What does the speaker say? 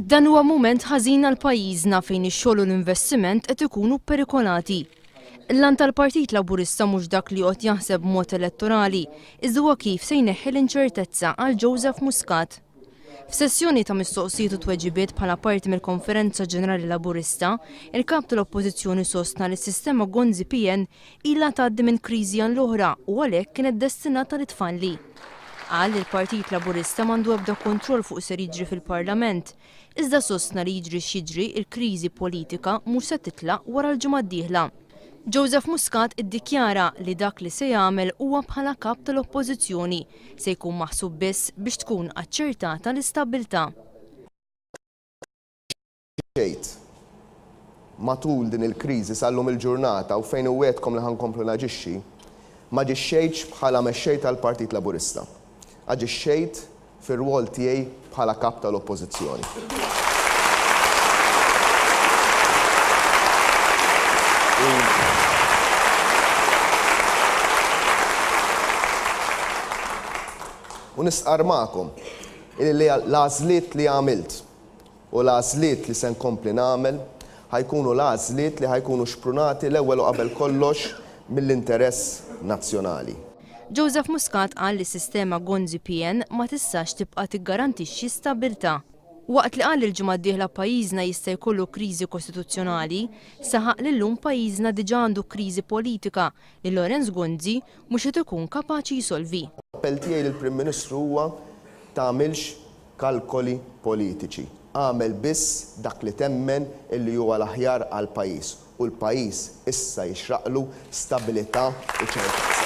Dan huwa mument ħażin għal pajjiżna fejn ix-xogħol u l-investiment qed ikunu perikolati. Il-lan tal-Partit Laburista mhux dak li qed jaħseb mod elettorali, iżda huwa kif se jneħħi l-inċertezza għal Joseph Muscat. F'sessjoni ta' mistoqsijiet u tweġibiet bħala parti mill-Konferenza Ġenerali Laburista, il-kap tal-Oppożizzjoni sostna li s-sistema Gonzi PN ilha tgħaddi minn kriżi għal l-oħra u għalhekk kienet destinata li tfalli. Qal li l-Partit Laburista m'għandu ebda kontroll fuq ser jiġri fil-Parlament, iżda sostna li jiġri x'jiġri il-kriżi politika mhux se titlaq wara l-ġimgħa d-dieħla. Joseph Muscat iddikjara li dak li se jagħmel huwa bħala kap tal-Oppożizzjoni se jkun maħsub biss biex tkun aċċertata l-istabbiltà. Matul din il-kriżi sallum il-ġurnata u fejn iwiegħdkom li ħankomplu naġixxi, ma ġixxejtx bħala mexxej tal-Partit Laburista. Aġixxejt fir-rwol tiegħi bħala kap tal-Oppożizzjoni. U nisqar magħkom li l-għażliet li għamilt u l-għażliet li se nkompli nagħmel ħajkunu l-għażliet li ħajkunu xprunati l-ewwel u qabel kollox mill-interess nazzjonali. Joseph Muscat qal li s-sistema Gonzi PN ma tistax tibqa' tiggarantixxi stabbiltà. Waqt li qal li l-ġimgħa d-dieħla pajjiżna jista' jkollu kriżi kostituzzjonali, saħaq li llum pajjiżna diġà għandu kriżi politika li Lorenz Gonzi mhux qed ikun kapaċi jsolvi. L-appell tiegħi lill-Prim Ministru huwa tagħmilx kalkoli politiċi. Għamel biss dak li temmen illi huwa l-aħjar għall-pajjiż u l-pajjiż issa jixraqlu stabilità u ċertezza.